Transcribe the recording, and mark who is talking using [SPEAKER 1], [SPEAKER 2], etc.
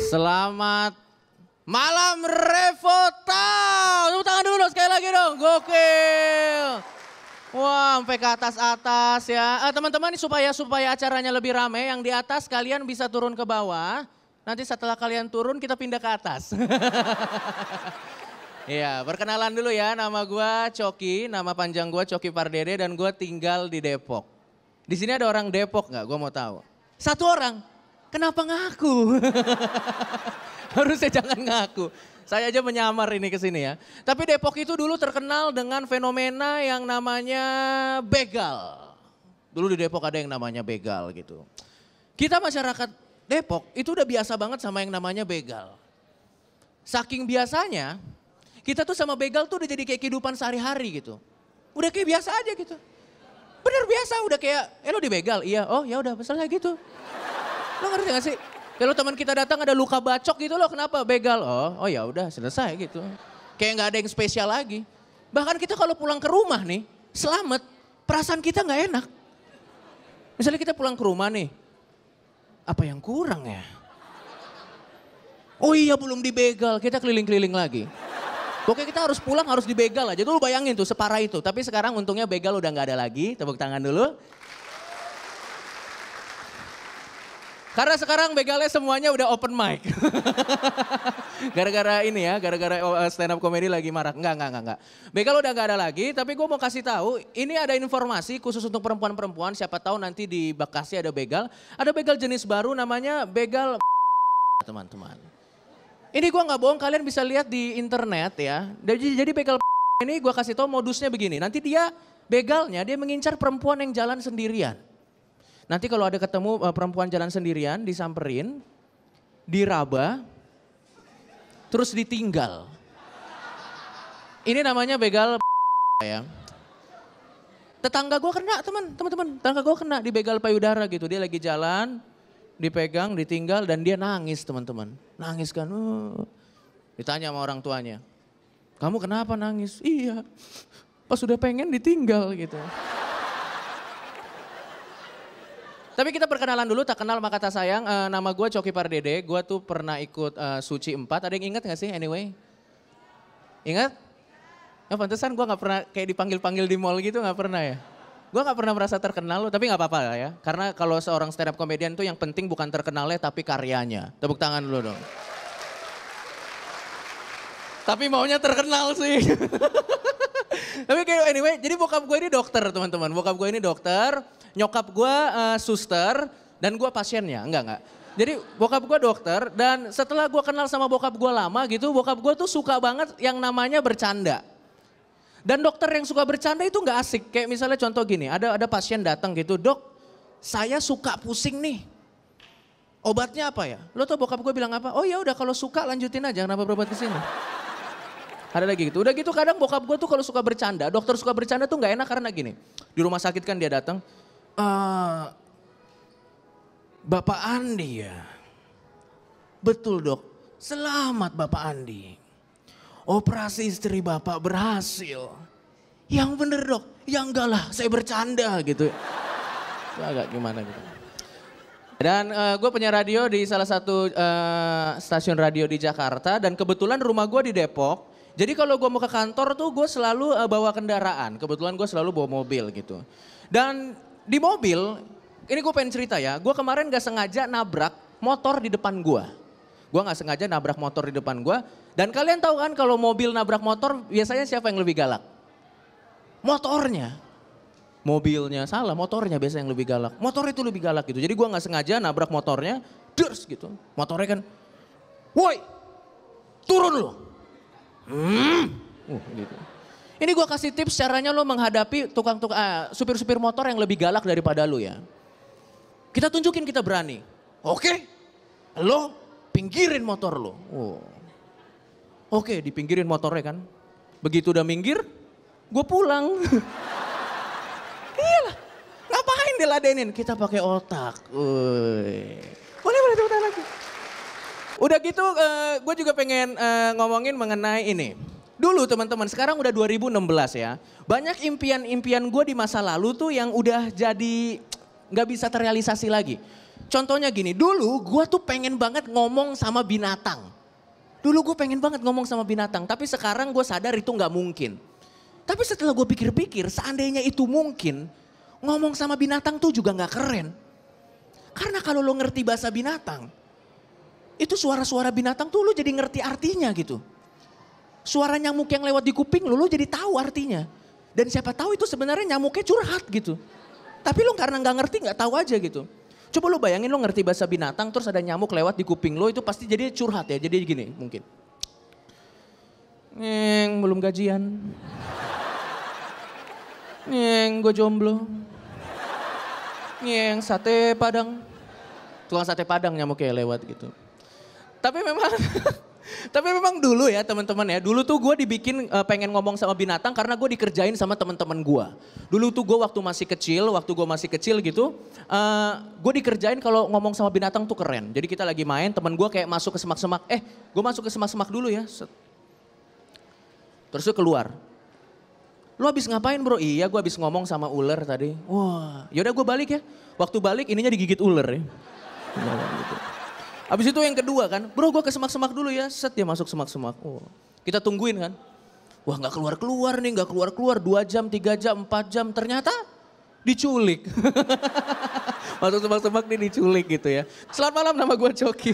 [SPEAKER 1] Selamat malam Revota. Tepuk tangan dulu sekali lagi dong, gokil. Wah, sampai ke atas-atas ya. Teman-teman supaya acaranya lebih ramai, yang di atas kalian bisa turun ke bawah. Nanti setelah kalian turun kita pindah ke atas. Iya, perkenalan dulu ya. Nama gue Coki, nama panjang gue Coki Pardede dan gue tinggal di Depok. Di sini ada orang Depok nggak? Gue mau tahu. Satu orang. Kenapa ngaku? Harusnya jangan ngaku. Saya aja menyamar ini ke sini ya. Tapi Depok itu dulu terkenal dengan fenomena yang namanya begal. Dulu di Depok ada yang namanya begal gitu. Kita masyarakat Depok itu udah biasa banget sama yang namanya begal. Saking biasanya, kita tuh sama begal tuh udah jadi kayak kehidupan sehari-hari gitu. Udah kayak biasa aja gitu. Bener biasa, udah kayak, lo dibegal? Iya, oh ya udah selesai gitu. Lo ngerti gak sih? Kalau teman kita datang ada luka bacok gitu loh, kenapa begal? Oh ya udah selesai gitu. Kayak nggak ada yang spesial lagi. Bahkan kita kalau pulang ke rumah nih, selamat, perasaan kita nggak enak. Misalnya kita pulang ke rumah nih, apa yang kurang ya? Oh iya belum dibegal, kita keliling-keliling lagi. Pokoknya kita harus pulang harus dibegal aja. Dulu bayangin tuh separah itu. Tapi sekarang untungnya begal udah nggak ada lagi. Tepuk tangan dulu. Karena sekarang begalnya semuanya udah open mic. Gara-gara ini ya, gara-gara stand up comedy lagi marak. Enggak. Begal udah nggak ada lagi, tapi gue mau kasih tahu, ini ada informasi khusus untuk perempuan-perempuan, siapa tahu nanti di Bekasi ada begal. Ada begal jenis baru namanya begal teman-teman. Ini gue nggak bohong, kalian bisa lihat di internet ya. Jadi begal ini gue kasih tahu modusnya begini, nanti dia begalnya dia mengincar perempuan yang jalan sendirian. Nanti kalau ada ketemu perempuan jalan sendirian, disamperin, diraba, terus ditinggal. Ini namanya begal ya. Tetangga gue kena teman-teman, tetangga gue kena di begal payudara gitu. Dia lagi jalan, dipegang, ditinggal dan dia nangis teman-teman. Nangis kan, ditanya sama orang tuanya. Kamu kenapa nangis? Iya, pas udah pengen ditinggal gitu. Tapi kita perkenalan dulu, tak kenal maka tak sayang. Nama gue Coki Pardede, gue tuh pernah ikut Suci 4. Ada yang ingat gak sih anyway? Ingat? Ya pantesan gue gak pernah kayak dipanggil-panggil di mall gitu, gak pernah ya. Gue gak pernah merasa terkenal, tapi gak apa-apa ya. Karena kalau seorang stand up comedian tuh yang penting bukan terkenalnya tapi karyanya. Tepuk tangan dulu dong. Tapi maunya terkenal sih. Tapi kayak anyway, jadi bokap gue ini dokter teman-teman. Bokap gue ini dokter. Nyokap gue suster dan gue pasiennya, enggak. Jadi bokap gue dokter dan setelah gue kenal sama bokap gue lama gitu, bokap gue tuh suka banget yang namanya bercanda. Dan dokter yang suka bercanda itu nggak asik, kayak misalnya contoh gini, ada pasien datang gitu, dok saya suka pusing nih, obatnya apa ya? Lo tau bokap gue bilang apa? Oh ya udah kalau suka lanjutin aja, kenapa berobat kesini? Ada lagi gitu, udah gitu kadang bokap gue tuh kalau suka bercanda, dokter suka bercanda tuh nggak enak karena gini, di rumah sakit kan dia datang. Bapak Andi ya? Betul dok, selamat Bapak Andi. Operasi istri Bapak berhasil. Yang bener dok, ya enggak lah saya bercanda gitu. Agak gimana gitu. Dan gue punya radio di salah satu stasiun radio di Jakarta dan kebetulan rumah gue di Depok. Jadi kalau gue mau ke kantor tuh gue selalu bawa kendaraan, kebetulan gue selalu bawa mobil gitu. Dan di mobil, ini gue pengen cerita ya, gue kemarin gak sengaja nabrak motor di depan gue. Gue gak sengaja nabrak motor di depan gue. Dan kalian tahu kan kalau mobil nabrak motor biasanya siapa yang lebih galak? Motornya. Mobilnya salah, motornya biasanya yang lebih galak. Motor itu lebih galak gitu, jadi gue gak sengaja nabrak motornya, ders gitu. Motornya kan, woi turun lo. Gitu. Ini gue kasih tips caranya lo menghadapi supir-supir motor yang lebih galak daripada lo ya. Kita tunjukin kita berani. Oke, lo pinggirin motor lo. Oke, dipinggirin motornya kan. Begitu udah minggir, gue pulang. Iyalah, ngapain diladenin? Kita pakai otak. Boleh tepuk tangan lagi. Udah gitu gue juga pengen ngomongin mengenai ini. Dulu teman-teman, sekarang udah 2016 ya. Banyak impian-impian gue di masa lalu tuh yang udah jadi gak bisa terrealisasi lagi. Contohnya gini, dulu gue tuh pengen banget ngomong sama binatang. Dulu gue pengen banget ngomong sama binatang, tapi sekarang gue sadar itu nggak mungkin. Tapi setelah gue pikir-pikir, seandainya itu mungkin, ngomong sama binatang tuh juga nggak keren. Karena kalau lo ngerti bahasa binatang, itu suara-suara binatang tuh lo jadi ngerti artinya gitu. Suara nyamuk yang lewat di kuping lo jadi tahu artinya. Dan siapa tahu itu sebenarnya nyamuknya curhat gitu. Tapi lo karena nggak ngerti nggak tahu aja gitu. Coba lo bayangin lo ngerti bahasa binatang terus ada nyamuk lewat di kuping lo itu pasti jadi curhat ya. Jadi gini mungkin. Belum gajian. Gue jomblo. Sate Padang. Tukang sate Padang nyamuknya lewat gitu. Tapi memang dulu ya teman-teman ya. Dulu tuh gue dibikin pengen ngomong sama binatang karena gue dikerjain sama teman-teman gue. Dulu tuh gue waktu masih kecil gitu. Gue dikerjain kalau ngomong sama binatang tuh keren. Jadi kita lagi main, teman gue kayak masuk ke semak-semak. Gue masuk ke semak-semak dulu ya. Terus dia keluar. Lu habis ngapain bro? Iya gue habis ngomong sama ular tadi. Wah yaudah gue balik ya. Waktu balik ininya digigit ular ya. Gitu. Abis itu yang kedua kan, bro gue ke semak-semak dulu ya, set dia masuk semak-semak. Oh, kita tungguin kan, wah gak keluar-keluar nih, gak keluar-keluar 2 jam, 3 jam, 4 jam, ternyata diculik. Masuk semak-semak nih diculik gitu ya. Selamat malam, nama gue Coki.